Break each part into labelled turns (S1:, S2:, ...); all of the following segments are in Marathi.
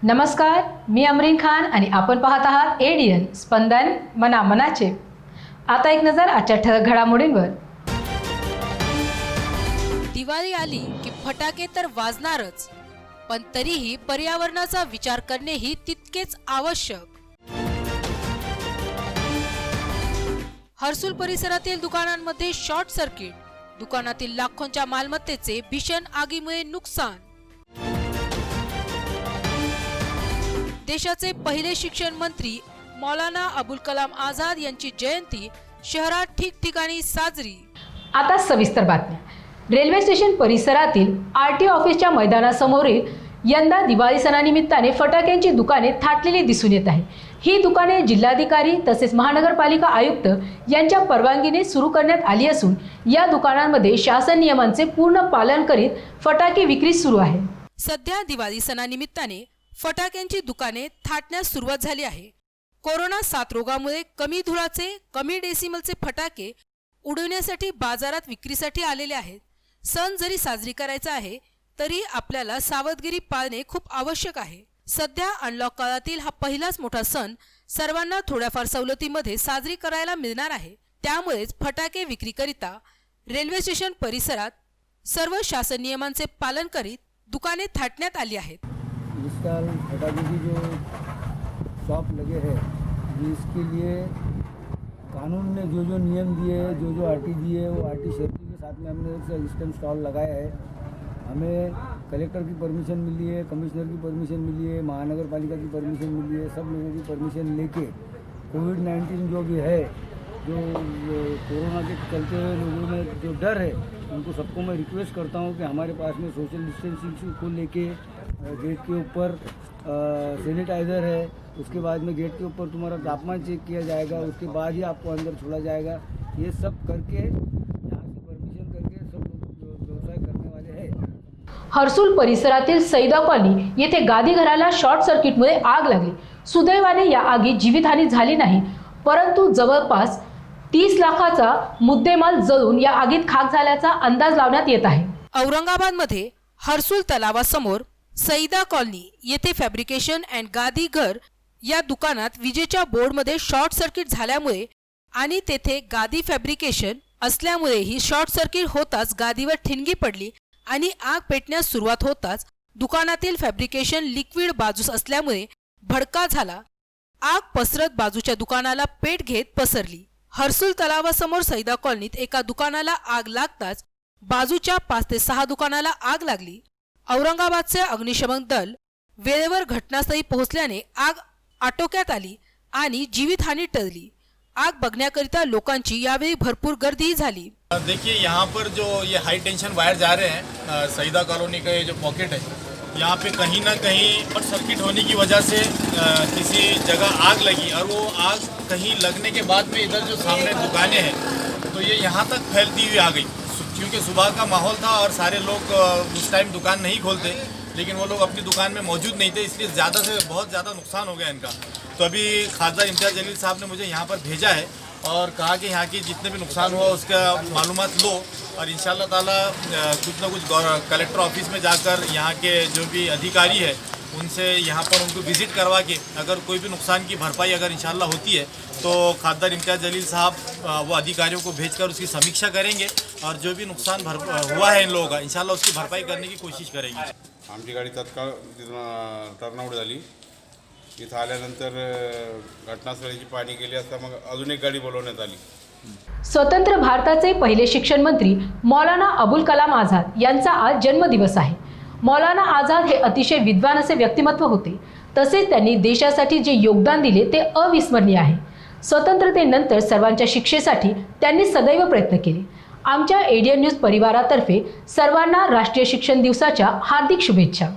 S1: नमस्कार, मी अमरीन खान आणि आपण पाहत आहात एडियन स्पंदन मनाचे। आता एक नजर आजच्या ठळक घडामोडींवर।
S2: दिवाळी आली की फटाके तर वाजणारच, पण तरीही पर्यावरणाचा विचार करणेही तितकेच आवश्यक। हर्सुल परिसरातील दुकानांमध्ये शॉर्ट सर्किट, दुकानातील लाखोंच्या मालमत्तेचे भीषण आगीमुळे नुकसान। देशाचे पहिले शिक्षण मंत्री मौलाना अबुल कलाम आझाद यांची जयंती शहरात ठिकठिकाणी साजरी।
S1: आता सविस्तर बातम्या। रेल्वे स्टेशन परिसरातील आरटीओ ऑफिसच्या मैदानासमोरील यंदा दिवाळी सणानिमित्ताने फटाक्यांची दुकाने थाटलेली दिसून येत आहे। ही दुकाने जिल्हाधिकारी तसेच महानगरपालिका आयुक्त यांच्या परवानगीने सुरू करण्यात आली असून या दुकानांमध्ये शासन नियमांचे पूर्ण पालन करीत फटाके विक्री सुरू आहे।
S2: सध्या दिवाळी सणानिमित्ताने फटाक्यांची दुकाने थाटण्यास सुरुवात झाली आहे। कोरोना साथरोगामुळे कमी धुराचे, कमी डेसिमलचे फटाके उडवण्यासाठी बाजारात विक्रीसाठी आलेले आहेत। सण जरी साजरी करायचा आहे तरी आपल्याला सावधगिरी पाळणे खूप आवश्यक आहे। सध्या अनलॉक काळातील हा पहिलाच मोठा सण सर्वांना थोड्याफार सवलतीमध्ये साजरी करायला मिळणार आहे। त्यामुळेच फटाके विक्रीकरिता रेल्वे स्टेशन परिसरात सर्व शासन नियमांचे पालन करीत दुकाने थाटण्यात आली आहेत।
S3: इस साल फटाके की जो शॉप लगे हैं, इसके लिए कानून ने जो नियम दिए, जो आरटी दिए, वो आरटी सेफ्टी के साथ में हमने एक सिस्टम स्टॉल लगाया है। हमें कलेक्टर की परमिशन मिली है, कमिश्नर की परमिशन मिली है, महानगर पालिका की परमिशन मिली है। सब लोगों की परमिशन लेके कोविड-19 जो भी है, जो कोरोना के चलते हुए लोगों में जो डर है, उनको सबको मैं रिक्वेस्ट करता हूँ कि हमारे पास में सोशल डिस्टेंसिंग को लेके गेट के ऊपर सैनिटाइज़र है। उसके बाद में गेट के ऊपर तुम्हारा तापमान चेक किया जाएगा, उसके बाद ही आपको अंदर छोड़ा जाएगा। ये सब करके यहाँ से परमिशन करके सब लोग व्यवसाय करने वाले हैं।
S1: हर्सुल परिसरातील सैदा कॉलनी येथे गादी घराला शॉर्ट सर्किटमुळे आग लागली। सुदैवाने या आगीत जीवितहानी झाली नाही, परंतु जवळपास 30 लाखाचा मुद्देमाल जळून या आगीत खाक झाल्याचा अंदाज लावण्यात येत आहे।
S2: औरंगाबादमध्ये हर्सुल तलावासमोर सईदा कॉलनी येथे फॅब्रिकेशन अँड गादी घर या दुकानात विजेच्या बोर्डमध्ये शॉर्ट सर्किट झाल्यामुळे आणि तेथे गादी फॅब्रिकेशन असल्यामुळे ही शॉर्ट सर्किट होताच गादीवर ठिणगी पडली आणि आग पेटण्यास सुरुवात होताच दुकानातील फॅब्रिकेशन लिक्विड बाजूस असल्यामुळे भडका झाला। आग पसरत बाजूच्या दुकानाला पेट घेत पसरली। हर्सुल तलावासमोर सईदा कॉलनीत एका दुकानाला आग लागताच बाजूच्या 5 ते 6 दुकानाला आग लागली। औरंगाबादचे अग्निशमन दल वेळेवर घटनास्थळी पोहोचल्याने आग आटोक्यात आली आणि जीवितहानी टळली। आग बघण्याकरिता लोकांची यावेळी भरपूर गर्दी झाली।
S4: देखिए यहाँ पर जो ये हाई टेंशन वायर जा रहे हैं, सईदा कॉलोनी का ये जो पॉकेट है, यहाँ पे कहीं ना कहीं शॉर्ट सर्किट होने की वजह से किसी जगह आग लगी और वो आग कहीं लगने के बाद में इधर जो सामने दुकानें हैं तो ये यहाँ तक फैलती हुई आ गई। क्योंकि सुबह का माहौल था और सारे लोग उस टाइम दुकान नहीं खोलते, लेकिन वो लोग अपनी दुकान में मौजूद नहीं थे, इसलिए ज़्यादा से बहुत ज़्यादा नुकसान हो गया इनका। तो अभी खासदार इम्तियाज़ जलील साहब ने मुझे यहाँ पर भेजा है और कहा कि यहाँ की जितने भी नुकसान हुआ उसका मालूमात लो और इंशाल्लाह ताला कुछ ना कुछ कलेक्टर ऑफिस में जाकर यहाँ के जो भी अधिकारी है उनसे यहाँ पर उनको विज़िट करवा के अगर कोई भी नुकसान की भरपाई अगर इंशाल्लाह होती है तो खासदार इम्तियाज़ जलील साहब वो अधिकारियों को भेजकर उसकी समीक्षा करेंगे और जो भी नुकसान हुआ है इन लोगों का इंशाल्लाह उसकी भरपाई करने की कोशिश करेंगे।
S5: आमची गाडी तत्काळ टर्नआउट झाली। इथं आल्यानंतर घटनास्थळाची पाहणी केली असता मग अजून एक गाडी बोलवण्यात आली।
S1: स्वतंत्र भारताचे पहिले शिक्षण मंत्री मौलाना अबुल कलाम आझाद यांचा आज जन्मदिवस आहे। मौलाना आझाद हे अतिशय विद्वान असे व्यक्तिमत्व होते, तसेच त्यांनी देशासाठी जे योगदान दिले ते अविस्मरणीय आहे। स्वतंत्रतेनंतर सर्वांच्या शिक्षेसाठी त्यांनी सदैव प्रयत्न केले। आमच्या एडियन न्यूज परिवारातर्फे सर्वांना राष्ट्रीय शिक्षण दिवसाच्या हार्दिक शुभेच्छा।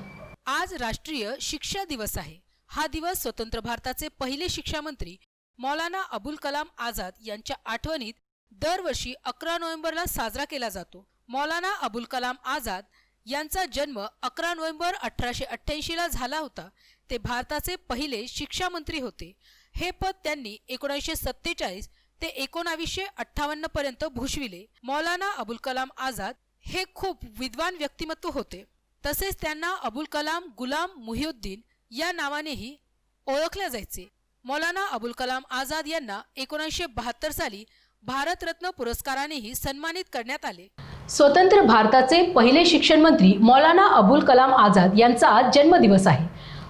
S2: आज राष्ट्रीय शिक्षा दिवस आहे। हा दिवस स्वतंत्र भारताचे पहिले शिक्षा मंत्री मौलाना अबुल कलाम आझाद यांच्या आठवणीत दरवर्षी 11 नोव्हेंबरला साजरा केला जातो। मौलाना अबुल कलाम आझाद यांचा जन्म 11 नोव्हेंबर 1888 ला झाला होता। ते भारताचे पहिले शिक्षा मंत्री होते। हे पद त्यांनी 1947 ते 1958 पर्यंत भूषविले। मौलाना अबुल कलाम आझाद हे खूप विद्वान व्यक्तिमत्व होते। तसेच त्यांना अबुल कलाम गुलाम मुहिउद्दीन या नावानेही ओळखल्या जायचे. मौलाना अबुल कलाम आझाद यांना 1972 साली भारतरत्न पुरस्कारानेही सन्मानित करण्यात आले.
S1: स्वतंत्र भारताचे पहिले शिक्षण मंत्री मौलाना अबुल कलाम आझाद यांचा आज जन्मदिवस आहे.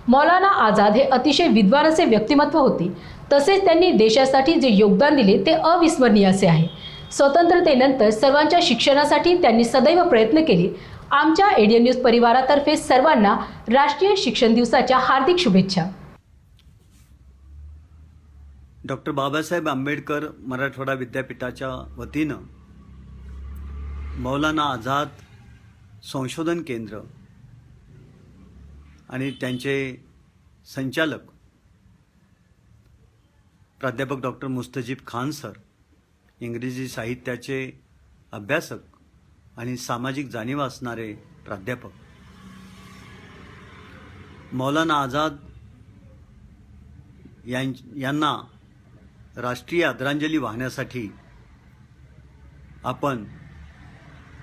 S1: मौलाना आझाद हे अतिशय विद्वान असे व्यक्तिमत्व होते. तसेच त्यांनी देशासाठी जे योगदान दिले ते अविस्मरणीय असे आहे. स्वतंत्रतेनंतर सर्वांच्या शिक्षणासाठी त्यांनी सदैव प्रयत्न केले. आमच्या एडीएन न्यूज परिवारातर्फे सर्वांना राष्ट्रीय शिक्षण दिवसाच्या हार्दिक शुभेच्छा.
S6: डॉक्टर बाबासाहेब आंबेडकर मराठवाडा विद्यापीठाच्या वतीनं मौलाना आझाद संशोधन केंद्र आणि त्यांचे संचालक प्राध्यापक डॉक्टर मुस्तजीब खान सर, इंग्रजी साहित्याचे अभ्यासक आणि सामाजिक जाणीव असणारे प्राध्यापक, मौलाना आझाद यांना राष्ट्रीय आदरांजली वाहण्यासाठी आपण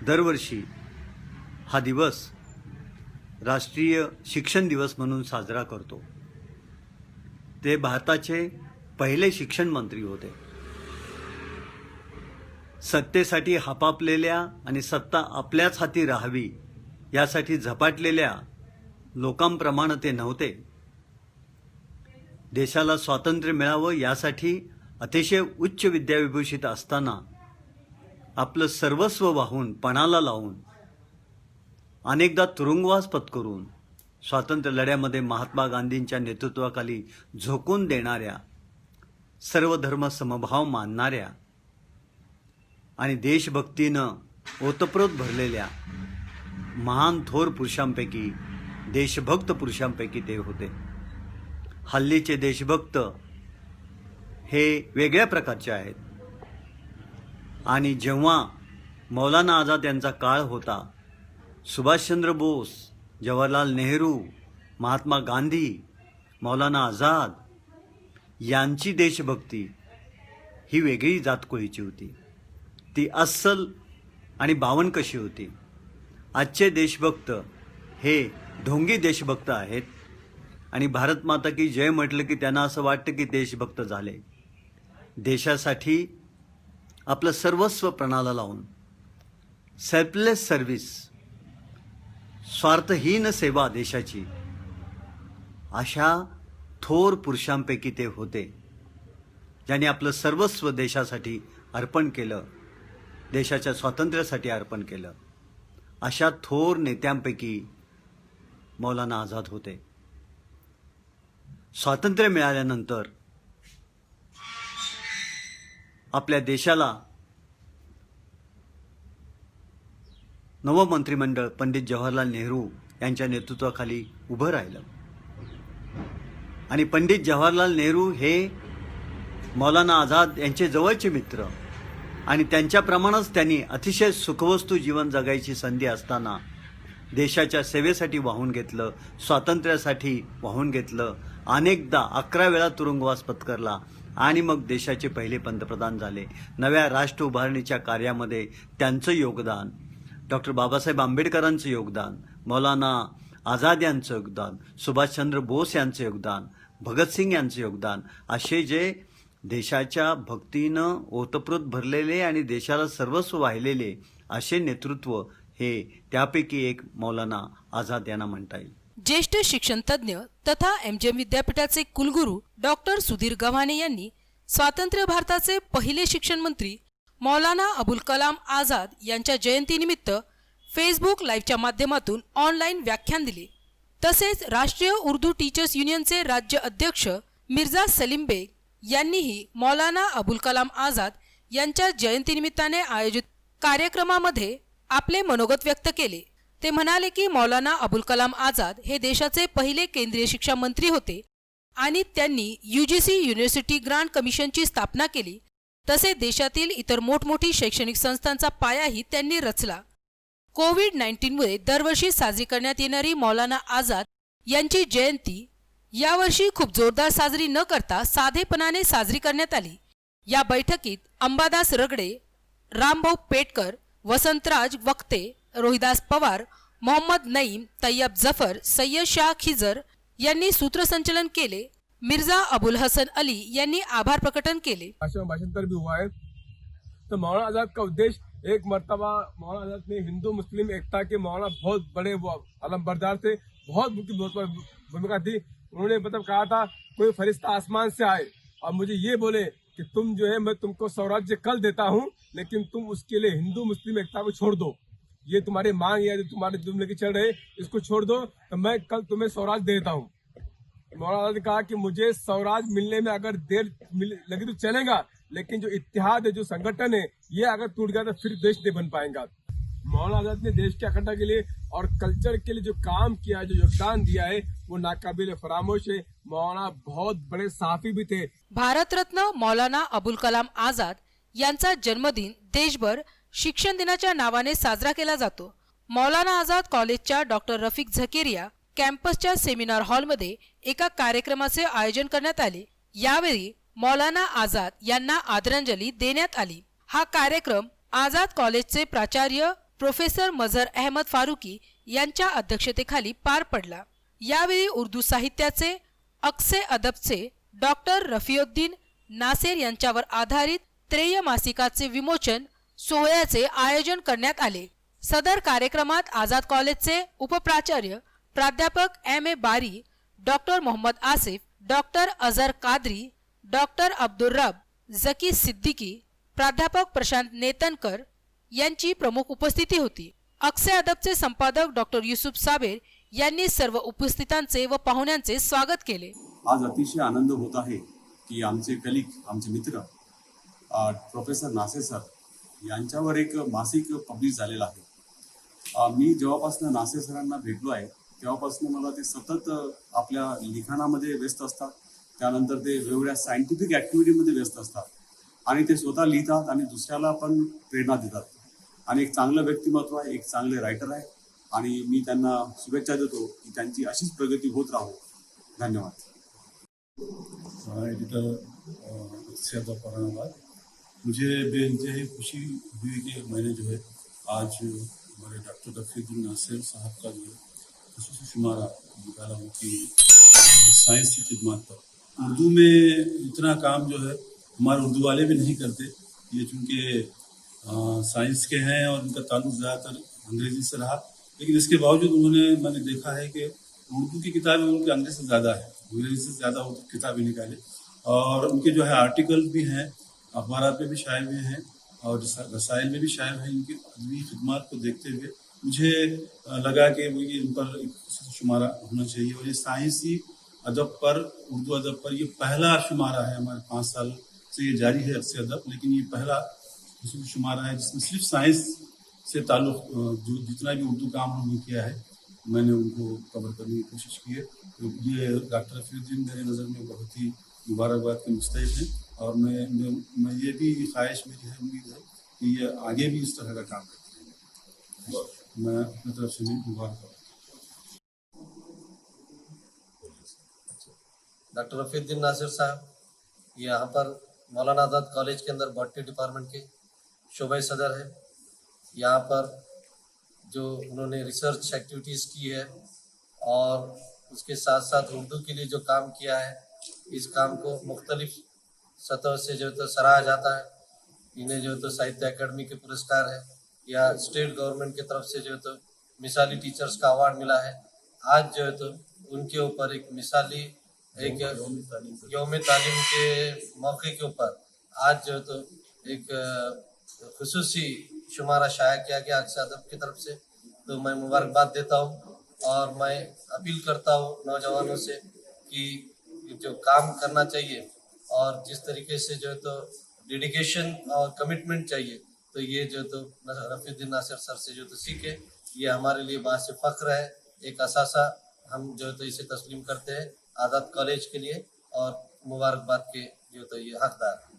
S6: दरवर्षी हा दिवस राष्ट्रीय शिक्षण दिवस म्हणून साजरा करतो. ते भारताचे पहिले शिक्षण मंत्री होते. सत्तेसाठी हापापलेल्या आणि सत्ता आपल्याच हाती राहावी यासाठी झपाटलेल्या लोकांप्रमाणे ते नव्हते. देशाला स्वातंत्र्य मिळावं यासाठी अतिशय उच्च विद्याविभूषित असताना आपलं सर्वस्व वाहून पणाला लावून अनेकदा तुरुंगवास पत्करून स्वातंत्र्य लढ्यामध्ये महात्मा गांधींच्या नेतृत्वाखाली झोकून देणाऱ्या, सर्व धर्म समभाव मानणाऱ्या आणि देशभक्तीनं ओतप्रोत भरलेल्या महान थोर पुरुषांपैकी, देशभक्त पुरुषांपैकी ते होते. हल्लीचे देशभक्त हे वेगळ्या प्रकारचे आहेत. आणि जेव्हा मौलाना आझाद यांचा काळ होता, सुभाषचंद्र बोस, जवाहरलाल नेहरू, महात्मा गांधी, मौलाना आझाद यांची देशभक्ती ही वेगळी जातकुळीची होती. ती अस्सल आणि बावनकशी होती. आजचे देशभक्त हे ढोंगी देशभक्त आहेत आणि भारत माता की जय म्हटलं की त्यांना असं वाटतं की देशभक्त झाले. देशासाठी आपलं सर्वस्व पणाला लावून सेल्फलेस सर्व्हिस, स्वार्थहीन सेवा देशाची, अशा थोर पुरुषांपैकी ते होते, ज्यांनी आपलं सर्वस्व देशासाठी अर्पण केलं, देशाच्या स्वातंत्र्यासाठी अर्पण केलं. अशा थोर नेत्यांपैकी मौलाना आझाद होते. स्वातंत्र्य मिळाल्यानंतर आपल्या देशाला नवं मंत्रिमंडळ पंडित जवाहरलाल नेहरू यांच्या नेतृत्वाखाली उभं राहिलं. आणि पंडित जवाहरलाल नेहरू हे मौलाना आझाद यांचे जवळचे मित्र आणि त्यांच्याप्रमाणेच त्यांनी अतिशय सुखवस्तू जीवन जगायची संधी असताना देशाच्या सेवेसाठी वाहून घेतलं, स्वातंत्र्यासाठी वाहून घेतलं. अनेकदा 11 वेळा तुरुंगवास पत्करला आणि मग देशाचे पहिले पंतप्रधान झाले. नव्या राष्ट्र उभारणीच्या कार्यामध्ये त्यांचं योगदान, डॉक्टर बाबासाहेब आंबेडकरांचं योगदान, मौलाना आझाद यांचं योगदान, सुभाषचंद्र बोस यांचं योगदान, भगतसिंग यांचं योगदान, असे जे देशाच्या भक्तीनं ओतप्रोत भरलेले आणि देशाला सर्वस्व वाहिलेले असे नेतृत्व हे त्यापैकी एक मौलाना आझाद यांना म्हणता येईल.
S2: ज्येष्ठ शिक्षण तज्ज्ञ तथा एमजीएम विद्यापीठाचे कुलगुरू डॉक्टर सुधीर गव्हाणे यांनी स्वातंत्र्य भारताचे पहिले शिक्षण मंत्री मौलाना अबुल कलाम आझाद यांच्या जयंतीनिमित्त फेसबुक लाईव्हच्या माध्यमातून ऑनलाईन व्याख्यान दिले. तसेच राष्ट्रीय उर्दू टीचर्स युनियनचे राज्य अध्यक्ष मिर्झा सलीम बेग यांनीही मौलाना अबुल कलाम आझाद यांच्या जयंतीनिमित्ताने आयोजित कार्यक्रमामध्ये आपले मनोगत व्यक्त केले. ते म्हणाले की मौलाना अबुल कलाम आझाद हे देशाचे पहिले केंद्रीय शिक्षा मंत्री होते आणि त्यांनी UGC युनिव्हर्सिटी ग्रांट कमिशनची स्थापना केली. तसे देशातील इतर मोठमोठी शैक्षणिक संस्थांचा पायाही त्यांनी रचला. कोविड-19मुळे दरवर्षी साजरी करण्यात येणारी मौलाना आझाद यांची जयंती यावर्षी खूप जोरदार साजरी न करता साधेपणाने साजरी करण्यात आली. या बैठकीत अंबादास रगडे, रामभाऊ पेटकर, वसंतराज वक्ते, रोहिदास पवार, मोहम्मद नईम, तय्यब जफर, सय्यद शाह खिजर यांनी सूत्रसंचलन केले. मिर्झा अबुल हसन अली यांनी आभार प्रकटन केले.
S7: भाषांतर भी हुआ है. तो मौलाना आजाद का उद्देश्य एक मर्तबा मौलाना आजाद ने हिंदू मुस्लिम एकता के मौलाना बहुत बड़े अलमबरदार थे, बहुत उनकी भूमिका थी. उन्होंने मतलब कहा था कोई फरिश्ता आसमान से आए और मुझे ये बोले कि तुम जो है मैं तुमको स्वराज्य कल देता हूँ, लेकिन तुम उसके लिए हिंदू मुस्लिम एकता को छोड़ दो. ये तुम्हारी मांग है, जो तुम्हारे तुम लेके चल रहे इसको छोड़ दो, तो मैं कल तुम्हें स्वराज देता हूँ. मौलाना ने कहा कि मुझे स्वराज मिलने में अगर देर लगी तो चलेगा, लेकिन जो इत्तेहाद है, जो संगठन है, ये अगर टूट गया तो फिर देश नहीं बन पाएगा. मौलाना आजाद ने देश की अखंडता के लिए और कल्चर के लिए जो काम किया है, जो योगदान दिया है, वो नाकाबिल फरामोश है. मौलाना बहुत बड़े सहाफी भी थे.
S2: भारतरत्न मौलाना अबुल कलाम आझाद यांचा जन्मदिन देशभर शिक्षण दिनाच्या नावाने साजरा केला जातो. मौलाना आझाद कॉलेजच्या डॉक्टर रफिक झकेरिया कॅम्पसच्या सेमिनार हॉलमध्ये एका कार्यक्रमाचे आयोजन करण्यात आले. यावेळी मौलाना आझाद यांना आदरांजली देण्यात आली. हा कार्यक्रम आझाद कॉलेजचे प्राचार्य प्रोफेसर मझहर अहमद फारुकी यांच्या अध्यक्षतेखाली पार पडला. यावेळी उर्दू साहित्याचे अक्से अदबचे डॉक्टर रफिउद्दीन नासेर यांच्यावर आधारित त्रेय मासिकाचे विमोचन सोहळ्याचे आयोजन करण्यात आले. सदर कार्यक्रमात आझाद कॉलेजचे उपप्राचार्य प्राध्यापक M.A. Bari, doctor Mohammad Asif, doctor Azhar Qadri, doctor Abdul Rab, Zaki Siddiqui, प्राध्यापक प्रशांत नेतनकर यांची प्रमुख उपस्थिती होती. अक्से अदबचे संपादक डॉक्टर युसुफ साबेर यांनी सर्व उपस्थितांचे व पाहुण्यांचे स्वागत केले.
S8: आज अतिशय आनंद होत आहे की आमचे कलिग, आमचे मित्र प्रोफेसर नासेर सर यांच्यावर एक मासिक पब्लिश झालेलं आहे. मी जेव्हापासून नासेर सरांना भेटलो आहे तेव्हापासून मला ते सतत आपल्या लिखाणामध्ये व्यस्त असतात, त्यानंतर ते वेगवेगळ्या सायंटिफिक ॲक्टिव्हिटीमध्ये व्यस्त असतात आणि ते स्वतः लिहितात आणि दुसऱ्याला पण प्रेरणा देतात. आणि एक चांगलं व्यक्तिमत्व आहे, एक चांगले रायटर आहे आणि मी त्यांना शुभेच्छा देतो की त्यांची अशीच प्रगती होत राहो. धन्यवाद.
S9: एडिटर औरंगाबाद, मुझे बेइंतहाई खुशी हुई कि मैंने जो है आज हमारे डॉक्टर रफीउद्दीन नासिर साहब का जो है खसूसी शुमारा निकाला उनकी साइंस की खिदमत पर. उर्दू में इतना काम जो है हमारे उर्दू वाले भी नहीं करते. ये चूँकि साइंस के हैं और उनका ताल्लुक ज़्यादातर अंग्रेज़ी से रहा, लेकिन इसके बावजूद मैंने देखा है कि उर्दू की किताबें उनके अंग्रेज़ी से ज़्यादा है, अंग्रेज़ी से ज़्यादा उर्दू किताबें निकाले. और उनके जो है आर्टिकल भी हैं, अखबारात में भी शाये हुए हैं और रसायल में भी शाये हुए हैं. इनकी अदबी खिदमत को देखते हुए मुझे लगा कि इन पर एक शुमारा होना चाहिए. और ये साइंसी अदब पर, उर्दू अदब पर ये पहला शुमारा है. हमारे 5 साल से ये जारी है अक्से अदब, लेकिन ये पहला शुमारा है जिसमें सिर्फ साइंस से ताल्लुक़ जो जितना भी उर्दू काम उन्होंने किया है मैंने उनको कवर करने की कोशिश की है. तो ये डॉक्टर रफीउद्दीन मेरे नज़र में बहुत ही मुबारकबाद के मुस्तहिक़ हैं और मैं ये भी ख्वाहिश मेरी है, उम्मीद है कि ये आगे भी इस तरह का काम करते हैं. मैं अपनी तरफ से मुबारक.
S10: डॉक्टर रफीउद्दीन नासिर साहब यहाँ पर मौलाना आज़ाद कॉलेज के अंदर बॉटनी डिपार्टमेंट के शोबे सदर है. यहाँ पर जो उन्होंने रिसर्च एक्टिविटीज़ की है और उसके साथ साथ उर्दू के लिए जो काम किया है, इस काम को मुख्तलिफ सतह से जो तो सराहा जाता है. इन्हें जो तो साहित्य अकेडमी के पुरस्कार है या स्टेट गवर्नमेंट की तरफ से जो तो मिसाली टीचर्स का अवार्ड मिला है. आज जो है तो उनके ऊपर एक मिसाली एक यौम तालीम के मौके के ऊपर आज जो तो एक खुसूसी शुमारा शाया किया गया अक्से अदब की तरफ से. तो मैं मुबारकबाद देता हूँ और मैं अपील करता हूँ नौजवानों से कि जो काम करना चाहिए और जिस तरीके से जो तो डेडिकेशन और कमिटमेंट चाहिए, तो ये जो तो रफीउद्दीन नासिर सर से जो तो सीखे, ये हमारे लिए बात फ़ख्र है. एक असासा हम जो तो इसे तस्लीम करते हैं आज़ाद कॉलेज के लिए और मुबारकबाद के जो तो ये हकदार हैं.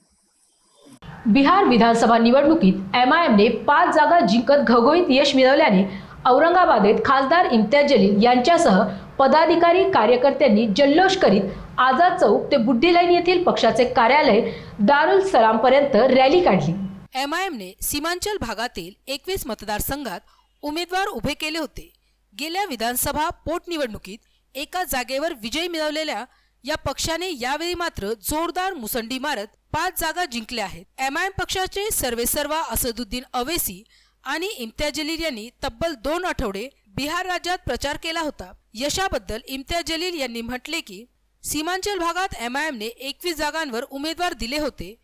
S1: बिहार विधानसभा निवडणुकीत MIMने 5 जागा जिंकत घवघवीत यश मिळवल्याने औरंगाबादेत खासदार इम्तियाज जलील यांच्यासह पदाधिकारी कार्यकर्त्यांनी जल्लोष करीत आझाद चौक ते बुड्डी लाईन येथील पक्षाचे कार्यालय दारुल सलाम पर्यंत रॅली काढली.
S2: MIMने सीमांचल भागातील 21 मतदारसंघात उमेदवार उभे केले होते. गेल्या विधानसभा पोटनिवडणुकीत एका जागेवर विजय मिळवलेल्या या पक्षाने यावेळी मात्र जोरदार मुसंडी मारत 5 जागा जिंकल्या आहेत. MIM पक्षाचे सर्वेसर्वा असदुद्दीन अवैसी आणि इम्तियाज जलील यांनी तब्बल 2 आठवडे बिहार राज्यात प्रचार केला होता. यशाबद्दल इम्तियाज जलील यांनी म्हटले की सीमांचल भागात MIMने 21 जागांवर उमेदवार दिले होते.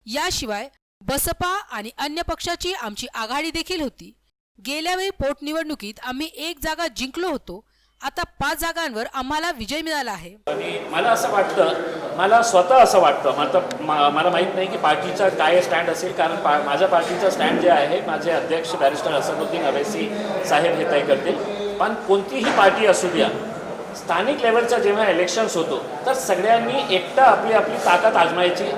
S2: याशिवाय बसपा आणि अन्य पक्षाची आमची आघाडी देखील होती. गेल्यावेळी पोटनिवडणुकीत आम्ही 1 जागा जिंकलो होतो. आता 5 जागांवर आम्हाला विजय मिळाला आहे.
S11: आणि मला असं वाटतं, मला स्वतः असं वाटतं, मला माहीत नाही की पार्टीचा काय स्टँड असेल, कारण माझ्या पार्टीचा स्टँड जे आहे माझे अध्यक्ष बॅरिस्टर असदुद्दीन अवैसी साहेब हे तय करतील. पण कोणतीही पार्टी असू द्या, स्थानिक लेवलच्या जेव्हा इलेक्शन्स होतो तर सगळ्यांनी एकटा आपली आपली ताकद आजमायची,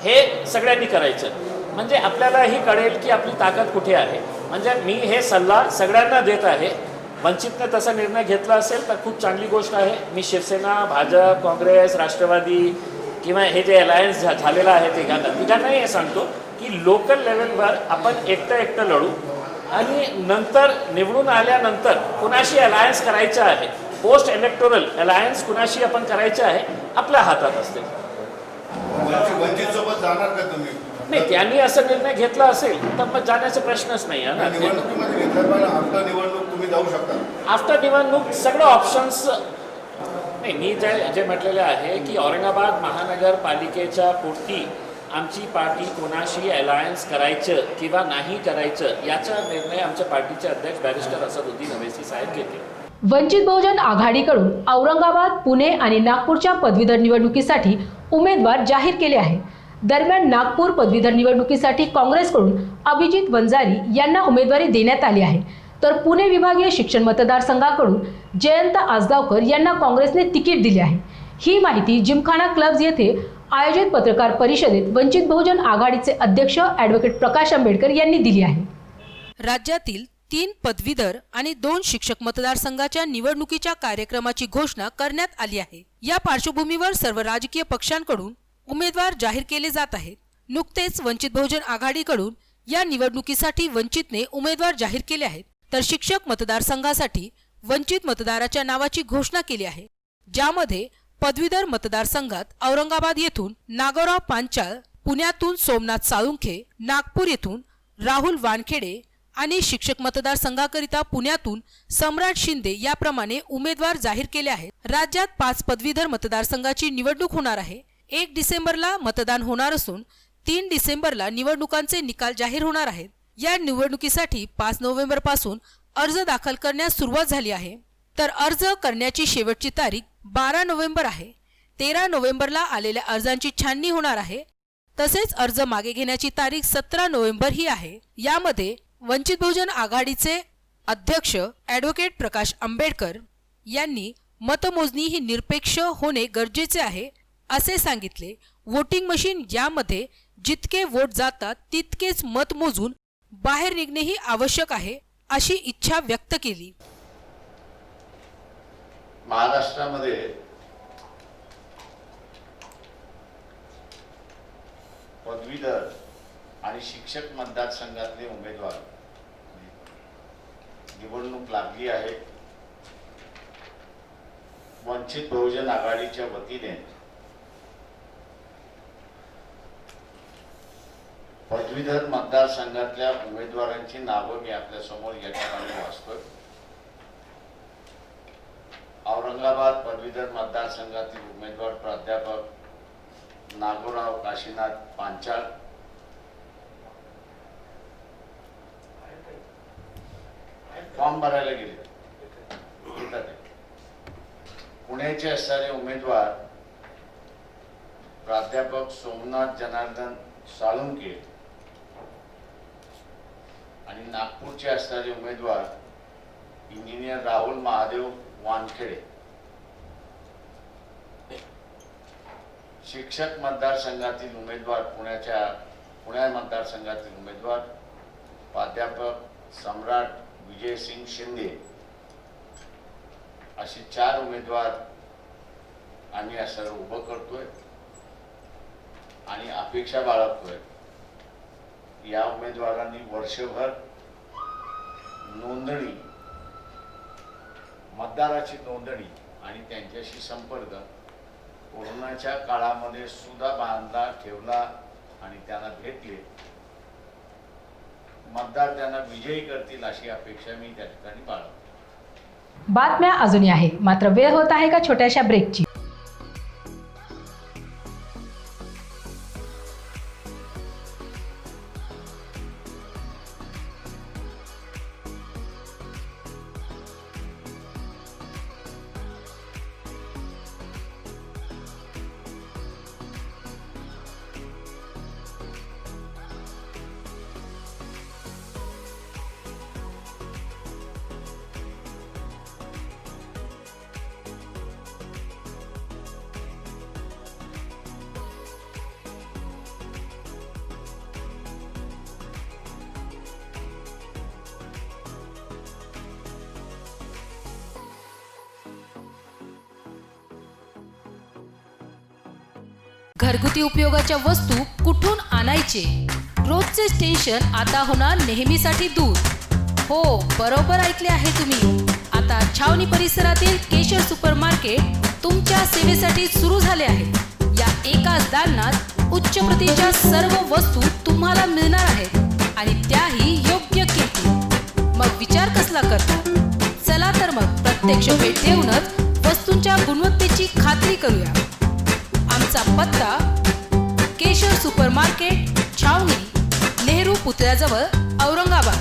S11: हे सगळ्यांनी करायचं. म्हणजे आपल्यालाही कळेल की आपली ताकद कुठे आहे. म्हणजे मी हे सल्ला सगळ्यांना देत आहे. वंचितने तसा निर्णय घेतला असेल तर खूप चांगली गोष्ट आहे. मी शिवसेना, भाजप, काँग्रेस, राष्ट्रवादी किंवा हे जे अलायन्स झालेलं आहे तिघांनाही हे सांगतो की लोकल लेवलवर आपण एकटं लढू आणि नंतर निवडून आल्यानंतर कुणाशी अलायन्स करायचं आहे, पोस्ट इलेक्टोरल अलायन्स कुणाशी आपण करायचं आहे आपल्या हातात असते.
S5: वंचितसोबत जाणार का तुम्ही?
S11: नाही, त्यांनी असं निर्णय घेतला असेल तर मग जाण्याचा प्रश्नच नाही आहे ना.
S5: निवडणुकीमध्ये घेतला, आफ्टर निवडणूक तुम्ही जाऊ शकता.
S11: आफ्टर निवडणूक सगळं ऑप्शन्स नाही. मी जे म्हटलेलं आहे की औरंगाबाद महानगरपालिकेच्या पोटी आमची पार्टी कोणाशी अलायन्स करायचं किंवा नाही करायचं याचा निर्णय आमच्या पार्टीचे अध्यक्ष बॅरिस्टर असदुद्दीन अवैसी साहेब घेतील.
S1: वंचित बहुजन आघाडीकडून औरंगाबाद, पुणे आणि नागपूरच्या पदवीधर निवडणुकीसाठी उमेदवार जाहीर केले आहे. दरम्यान नागपूर पदवीधर निवडणुकीसाठी काँग्रेसकडून अभिजित वंजारी यांना उमेदवारी देण्यात आली आहे, तर पुणे विभागीय शिक्षण मतदारसंघाकडून जयंत आजगावकर यांना काँग्रेसने तिकीट दिले आहे. ही माहिती जिमखाना क्लब्स येथे आयोजित पत्रकार परिषदेत वंचित बहुजन आघाडीचे अध्यक्ष ॲडव्होकेट प्रकाश आंबेडकर यांनी दिली आहे.
S2: राज्यातील 3 पदवीधर आणि 2 शिक्षक मतदारसंघाच्या निवडणुकीच्या कार्यक्रमाची घोषणा करण्यात आली आहे. या पार्श्वभूमीवर सर्व राजकीय पक्षांकडून उमेदवार जाहीर केले जात आहेत. नुकतेच वंचित बहुजन आघाडीकडून या निवडणुकीसाठी वंचितने उमेदवार जाहीर केले आहेत, तर शिक्षक मतदारसंघासाठी वंचित मतदाराच्या नावाची घोषणा केली आहे, ज्यामध्ये पदवीधर मतदारसंघात औरंगाबाद येथून नागोराव पांचाळ, पुण्यातून सोमनाथ साळुंखे, नागपूर येथून राहुल वानखेडे आणि शिक्षक मतदारसंघाकरिता पुण्यातून सम्राट शिंदे याप्रमाणे उमेदवार जाहीर केले आहेत. राज्यात 5 पदवीधर मतदारसंघाची निवडणूक होणार आहे. 1 डिसेंबरला मतदान होणार असून 3 डिसेंबरला निवडणुकांचे निकाल जाहीर होणार आहेत. या निवडणुकीसाठी 5 नोव्हेंबर पासून अर्ज दाखल करण्यास सुरुवात झाली आहे, तर अर्ज करण्याची शेवटची तारीख 12 नोव्हेंबर आहे. 13 नोव्हेंबरला आलेल्या अर्जांची छाननी होणार आहे. तसेच अर्ज मागे घेण्याची तारीख 17 नोव्हेंबर ही आहे. यामध्ये वंचित बहुजन आघाडीचे अध्यक्ष ॲडव्होकेट प्रकाश आंबेडकर यांनी मतमोजणी ही निरपेक्ष होणे गरजेचे आहे असे सांगितले. वोटिंग मशीन यामध्ये जितके वोट जातात तितकेच मत मोजून बाहेर निघणेही आवश्यक आहे अशी इच्छा व्यक्त केली.
S12: महाराष्ट्रामध्ये पदवीधर आणि शिक्षक मतदारसंघातले उमेदवार निवडणूक लागली आहे. वंचित बहुजन आघाडीच्या वतीने पदवीधर मतदारसंघातल्या उमेदवारांची नावं मी आपल्या समोर या ठिकाणी वाचतोय. औरंगाबाद पदवीधर मतदारसंघातील उमेदवार प्राध्यापक नागोराव काशीनाथ पांचाळ, फॉर्म भरायला गेले. पुण्याचे असणारे उमेदवार प्राध्यापक सोमनाथ जनार्दन साळुंखे आणि नागपूरचे असणारे उमेदवार इंजिनियर राहुल महादेव वानखेडे. शिक्षक मतदारसंघातील उमेदवार पुणे मतदारसंघातील उमेदवार प्राध्यापक सम्राट विजयसिंग शिंदे असे 4 उमेदवार आम्ही असं उभं करतोय आणि अपेक्षा बाळगतोय. या उमेदवारांनी वर्षभर नोंदणी, मतदाराची नोंदणी आणि त्यांच्याशी संपर्क कोरोनाच्या काळामध्ये सुद्धा बांधला ठेवला आणि त्यांना भेटले. मतदार त्यांना विजयी करतील अशी अपेक्षा मी त्या ठिकाणी बाळगतो.
S1: बातम्या अजूनही आहे, मात्र वेळ होत आहे का छोट्याशा ब्रेकची.
S2: घरगुती उपयोगाच्या वस्तू कुठून आणायचे? रोजचे टेन्शन आता होणार नेहमीसाठी दूर. हो, बरोबर ऐकले आहे तुम्ही. आता छावणी परिसरातील केशर सुपर मार्केट तुमच्या सेवेसाठी सुरू झाले आहे. या एकाच दालनात उच्च प्रतीच्या सर्व वस्तू तुम्हाला मिळणार आहेत आणि त्याही योग्य किमतीत. मग विचार कसला करता? चला तर मग प्रत्यक्ष भेट देऊनच वस्तूंच्या गुणवत्तेची खात्री करूया. आमचा पत्ता केशर सुपर मार्केट, छावनी, नेहरू पुतळ्याजवळ, औरंगाबाद.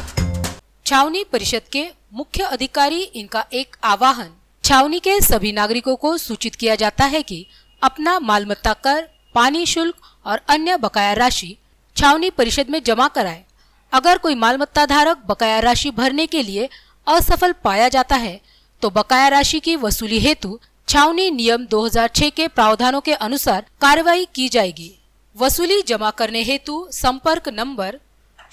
S2: छावनी परिषद के मुख्य अधिकारी इनका एक आह्वान. छावनी के सभी नागरिकों को सूचित किया जाता है कि अपना मालमत्ता कर, पानी शुल्क और अन्य बकाया राशि छावनी परिषद में जमा कराए. अगर कोई मालमत्ता धारक बकाया राशि भरने के लिए असफल पाया जाता है तो बकाया राशि की वसूली हेतु छावनी नियम 2006 के प्रावधानों के अनुसार कार्रवाई की जाएगी. वसूली जमा करने हेतु संपर्क नंबर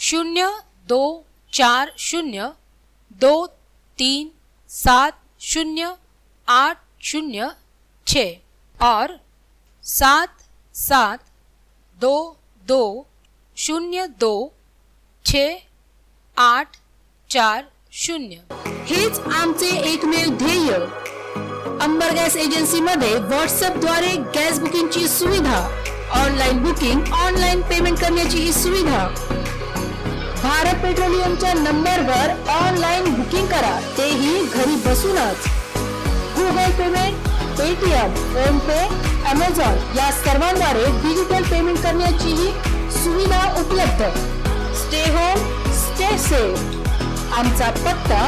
S2: 024023708006 और 7722026840.
S1: हेच आमचे एकमेव ध्येय. अंबर गॅस एजन्सीमध्ये व्हॉट्सअपद्वारे गॅस बुकिंगची सुविधा, ऑनलाईन बुकिंग, ऑनलाईन पेमेंट करण्याची ही सुविधा. भारत पेट्रोलियमच्या नंबरवर ऑनलाईन बुकिंग करा, तेही घरी बसूनच. Google payment, Paytm, PhonePe, Amazon या सर्वांद्वारे डिजिटल पेमेंट करण्याची ही सुविधा उपलब्ध. Stay home, stay safe. आमचा पत्ता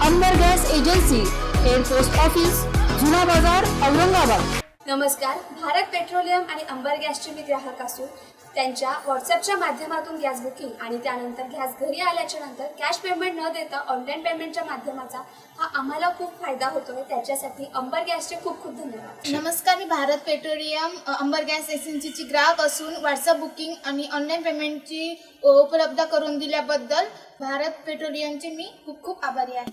S1: अंबर गॅस एजन्सी, एअरपोस्ट ऑफिस, जुना बाजार, औरंगाबाद.
S13: नमस्कार. भारत पेट्रोलियम आणि अंबर गॅसचे मी ग्राहक असून त्यांच्या व्हॉट्सअपच्या माध्यमातून गॅस बुकिंग आणि त्यानंतर गॅस घरी आल्याच्या नंतर कॅश पेमेंट न देता ऑनलाईन पेमेंटच्या माध्यमाचा हा आम्हाला खूप फायदा होतोय. त्याच्यासाठी अंबर गॅसचे खूप खूप धन्यवाद.
S14: नमस्कार. मी भारत पेट्रोलियम अंबर गॅस एजन्सीची ग्राहक असून व्हॉट्सअप बुकिंग आणि ऑनलाईन पेमेंटची उपलब्ध करून दिल्याबद्दल भारत पेट्रोलियमचे मी खूप खूप आभारी आहे.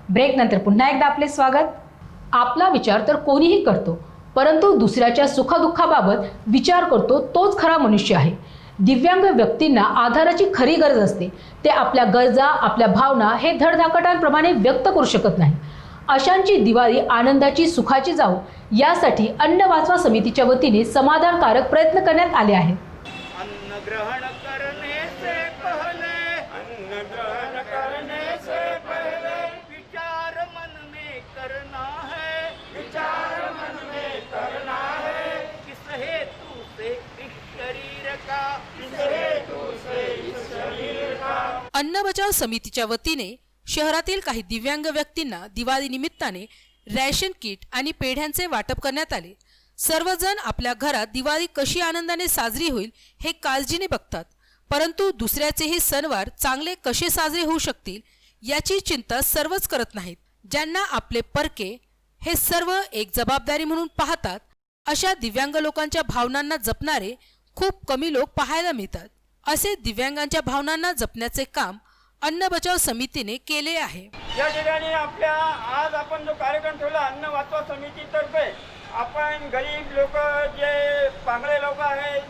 S1: ब्रेक नंतर पुन्हा एकदा आपले स्वागत. आपला विचार तर कोणीही करतो, परंतु दुसऱ्याच्या सुखदुःखाबाबत विचार करतो तोच खरा मनुष्य आहे. दिव्यांग व्यक्तींना आधाराची खरी गरज असते. ते आपल्या गरजा, आपल्या भावना हे धडधाकटांप्रमाणे व्यक्त करू शकत नाही. अशांची दिवाळी आनंदाची, सुखाची जाऊ यासाठी अन्न वाचवा समितीच्या वतीने समाधानकारक प्रयत्न करण्यात आले आहेत.
S15: अन्न ग्रहण करने से पहले, अन्न ग्रहण करने से पहले विचार मन में करना है, विचार मन में करना है. किस हेतु से इस शरीर का, किस हेतु से इस शरीर का.
S2: अन्न बचाव समितीच्या वतीने शहरातील काही दिव्यांग व्यक्तींना दिवाळी निमित्ताने रॅशन किट आणि पेढ्यांचे वाटप करण्यात आले. सर्वजण आपल्या घरात दिवाळी कशी आनंदाने साजरी होईल हे काळजीने बघतात, परंतु दुसऱ्याचेही सणवार चांगले कसे साजरे होऊ शकतील याची चिंता सर्वच करत नाहीत. ज्यांना आपले परके हे सर्व एक जबाबदारी म्हणून पाहतात, अशा दिव्यांग लोकांच्या भावनांना जपणारे खूप कमी लोक पाहायला मिळतात. असे दिव्यांगांच्या भावनांना जपण्याचे काम अन्न बचाव समितीने केले आहे.
S15: या ठिकाणी आपल्या आज आपण जो कार्यक्रम ठेवला अन्न वाचवा समितीतर्फे, आपण गरीब लोक, जे पांगळे लोक आहेत,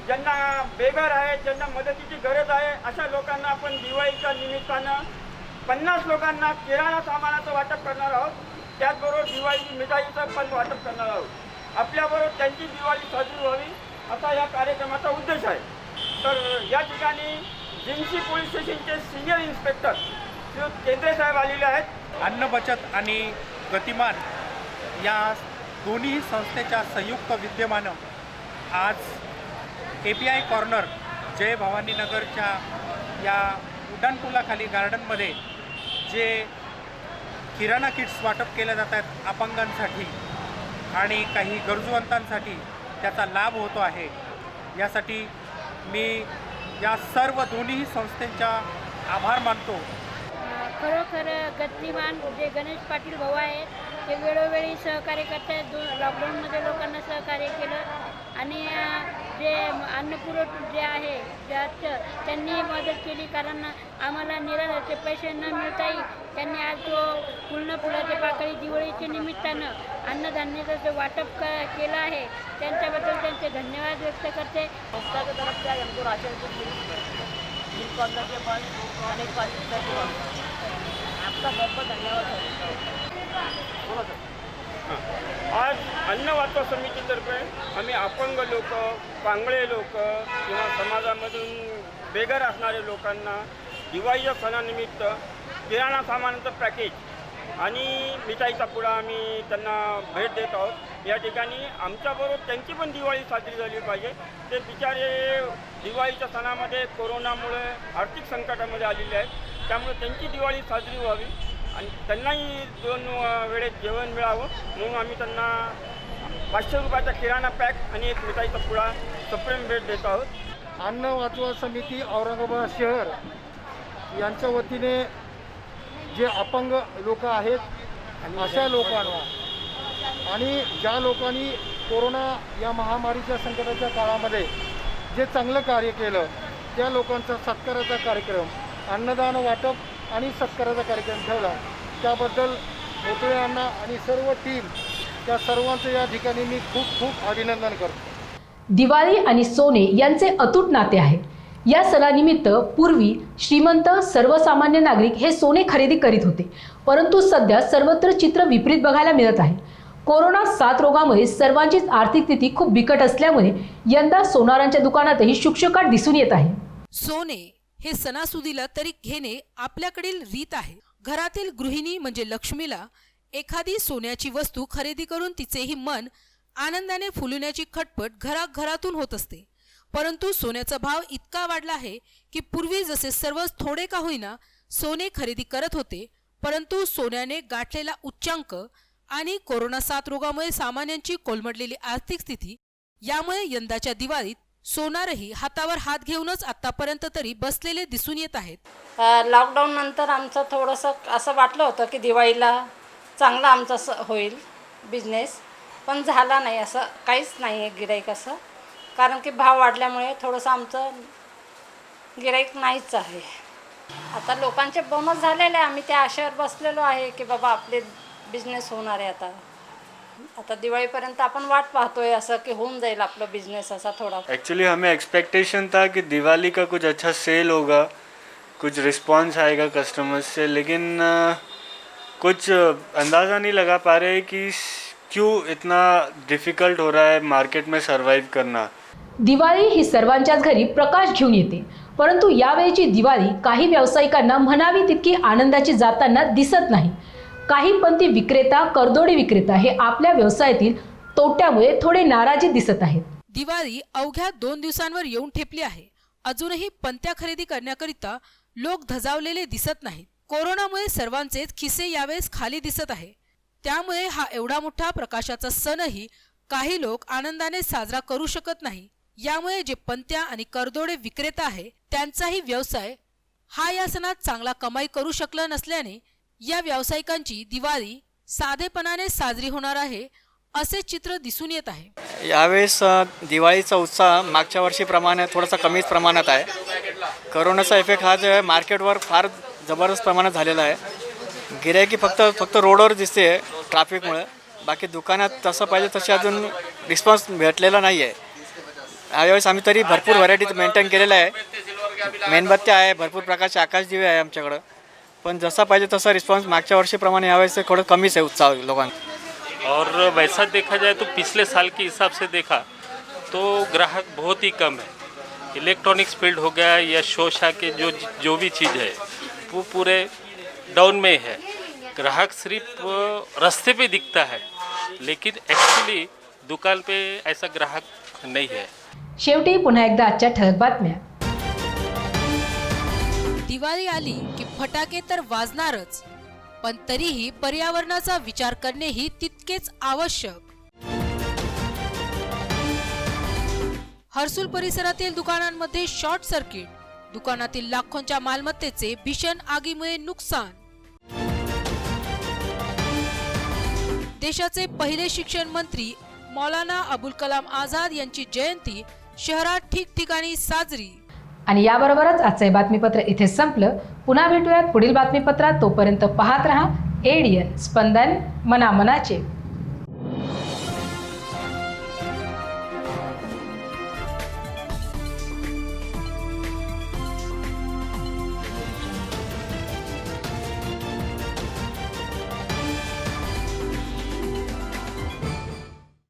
S15: ज्यांना बेघर आहेत, ज्यांना मदतीची गरज आहे, अशा लोकांना आपण दिवाळीच्या निमित्तानं 50 लोकांना किराणा सामानाचं वाटप करणार आहोत. त्याचबरोबर दिवाळी मिठाईचं पण वाटप करणार आहोत. आपल्याबरोबर त्यांची दिवाळी साजरी व्हावी असा या कार्यक्रमाचा उद्देश आहे. तर या ठिकाणी जिन्सी पोलीस स्टेशनचे सिनियर इन्स्पेक्टर श्री केंद्रे साहेब आलेले आहेत.
S16: अन्न बचत आणि गतिमान या दोन्ही संस्थेच्या संयुक्त विद्यमानं आज API कॉर्नर जय भवानी नगरच्या या उड्डाणपुलाखाली गार्डनमध्ये जे किराणा किट्स वाटप केले जात आहेत अपंगांसाठी आणि काही गरजूवंतांसाठी त्याचा लाभ होतो आहे. यासाठी मी या सर्व दोन्ही संस्थेचा आभार मानतो.
S17: खरोखर गतिमान जे गणेश पाटील भाऊ आहेत ते वेळोवेळी सहकार्य करतात. लॉकडाऊनमध्ये लोकांना सहकार्य केलं आणि जे अन्नपुरवठा जे आहे त्यात त्यांनी मदत केली, कारण आम्हाला निराधारचे पैसे न मिळताही त्यांनी आज जो पूर्ण फुलाचे पाकळी दिवाळीच्या निमित्तानं अन्नधान्याचं जे वाटप केलं आहे त्यांच्याबद्दल त्यांचे धन्यवाद व्यक्त करते.
S18: संस्थाच्या तरफच्या हमको राशन के पास अनेक आपका बहुत बहुत धन्यवाद सर.
S15: आज अन्न वाचवा समितीतर्फे आम्ही अपंग लोक, पांगळे लोक किंवा समाजामधून बेघर असणारे लोकांना दिवाळीच्या सणानिमित्त किराणा सामानाचं पॅकेज आणि मिठाईचा पुडा आम्ही त्यांना भेट देत आहोत. या ठिकाणी आमच्याबरोबर त्यांची पण दिवाळी साजरी झाली पाहिजे. ते बिचारे दिवाळीच्या सणामध्ये कोरोनामुळे आर्थिक संकटामध्ये आलेले आहेत, त्यामुळे त्यांची दिवाळी साजरी व्हावी आणि त्यांनाही 2 वेळेस जेवण मिळावं म्हणून आम्ही त्यांना 500 रुपयाचा किराणा पॅक आणि एक मिठाईचा पुडा सप्रेम भेट देत आहोत.
S16: अन्न वाचवा समिती औरंगाबाद शहर यांच्या वतीने जे अपंग लोक आहेत अशा लोकांना आणि ज्या लोकांनी कोरोना या महामारीच्या संकटाच्या काळामध्ये जे चांगलं कार्य केलं त्या लोकांचा सत्काराचा कार्यक्रम, अन्नदान वाटप आणि सत्काराचा कार्यक्रम ठेवला. त्याबद्दल मोठे अण्णा आणि सर्व टीम त्या सर्वांचं या ठिकाणी मी खूप खूप अभिनंदन करतो.
S1: दिवाळी आणि सोने यांचे अतूट नाते आहे. या सणानिमित्त पूर्वी श्रीमंत सर्वसामान्य नागरिक हे सोने खरेदी करीत होते, परंतु सध्या सर्वत्र चित्र विपरीत बघायला मिळत आहे. कोरोना साथ रोगामुळे सर्वांचीच आर्थिक स्थिती खूप बिकट असल्यामुळे यंदा सोनारांच्या दुकानातही शुकशुकाट दिसून येत आहे.
S2: सोने हे सणासुदीला तरी घेणे आपल्याकडील रीत आहे. घरातील गृहिणी म्हणजे लक्ष्मीला एखादी सोन्याची वस्तू खरेदी करून तिचेही मन आनंदाने फुलवण्याची खटपट घराघरातून होत असते. परंतु सोन्याचा भाव इतका वाढला आहे की पूर्वी जसे सर्वच थोडे का होईना सोने खरेदी करत होते, परंतु सोन्याने गाठलेला उच्चांक आणि कोरोना साथ रोगामुळे सामान्यांची कोलमडलेली आर्थिक स्थिती यामुळे यंदाच्या दिवाळीत सोनारही हातावर हात घेऊनच आतापर्यंत तरी बसलेले दिसून येत आहेत.
S17: लॉकडाऊन नंतर आमचं थोडंसं असं वाटलं होतं की दिवाळीला चांगला आमचा होईल बिझनेस, पण झाला नाही. असं काहीच नाही आहे गिराईक असं, कारण की भाव वाढल्यामुळे थोडंसं आमचं गिराईक नाहीच आहे. आता लोकांचे बोनस झालेले, आम्ही त्या आशेवर बसलेलो आहे की बाबा आपले बिझनेस होणार आहे. आता दिवाळीपर्यंत आपण वाट पाहतोय असं की होऊन जाईल आपलं बिजनेस असा थोड़ा.
S19: एक्चुअली हमें एक्सपेक्टेशन था कि दिवाली का कुछ अच्छा सेल होगा, कुछ रिस्पांस आएगा कस्टमर्स से, लेकिन कुछ अंदाज़ा नहीं लगा पा रहे कि क्यों इतना डिफ़िकल्ट हो रहा है मार्केट में सर्वाइव करना.
S1: दिवाळी ही सर्वांच्याच घरी प्रकाश घेऊन येते, परंतु यावेळीची दिवाळी काही व्यावसायिकांना म्हणावी तितकी आनंदाची जाताना दिसत नाही. काही पंथी विक्रेता, करदोडी विक्रेता हे आपल्या व्यवसायातील तोट्यामुळे थोडे नाराजी दिसत आहेत.
S2: दिवाळी अवघ्या 2 दिवसांवर येऊन ठेपली आहे. अजूनही पंत्या खरेदी करण्याकरिता लोक धजावलेले दिसत नाहीत. कोरोनामुळे सर्वांचेच खिसे यावेळेस खाली दिसत आहे. त्यामुळे हा एवढा मोठा प्रकाशाचा सणही काही लोक आनंदाने साजरा करू शकत नाही. यामुळे जे पंत्या आणि करदोडे विक्रेता आहे त्यांचाही व्यवसाय हा या सणात चांगला कमाई करू शकला नसल्याने या व्यावसायिकांची दिवाळी साधेपणाने साजरी होणार आहे असे चित्र दिसून येत आहे.
S20: यावेळेस दिवाळीचा उत्साह मागच्या वर्षीप्रमाणे थोडासा कमीच प्रमाणात आहे. करोनाचा इफेक्ट हा जो आहे मार्केटवर फार जबरदस्त प्रमाणात झालेला आहे. गिऱ्हाईकी फक्त रोडवर दिसते ट्रॅफिकमुळे. बाकी दुकानात तसं पाहिजे तसे अजून रिस्पॉन्स भेटलेला नाही आहे. यावेळेस आम्ही तरी भरपूर व्हरायटी मेंटेन केलेलं आहे. मेणबत्त्या आहे, भरपूर प्रकारचे आकाशदिवे आहे आमच्याकडं. पण जसा पाहिजे तसा रिस्पॉन्स मागच्या वर्षीप्रमाणे यावेळेस थोडं कमीच आहे उत्साह लोकांना.
S21: और वैसा देखा जाए तो पिछले साल के हिसाब से देखा तो ग्राहक बहुत ही कम है. इलेक्ट्रॉनिक्स फील्ड हो गया या शोशा के जो भी चीज़ है वो पूरे डाउन में है. ग्राहक सिर्फ रास्ते पे दिखता है लेकिन एक्चुअली दुकान पे ऐसा ग्राहक नहीं है.
S1: शेवटी पुन्हा एकदा आजच्या ठळक बातम्या.
S2: दिवाळी आली की फटाके तर वाजणारच, पण तरीही पर्यावरणाचा विचार करणेही तितकेच आवश्यक. हर्सुल परिसरातील दुकानांमध्ये शॉर्ट सर्किट, दुकानातील लाखोंच्या मालमत्तेचे भीषण आगीमुळे नुकसान. देशाचे पहिले शिक्षण मंत्री मौलाना अबुल कलाम आझाद यांची जयंती शहरात ठिकठिकाणी साजरी.
S1: आणि याबरोबरच आजचं हे बातमीपत्र इथे संपलं. पुन्हा भेटूयात पुढील बातमीपत्रात. तोपर्यंत पाहत रहा ADN स्पंदन मनामनाचे.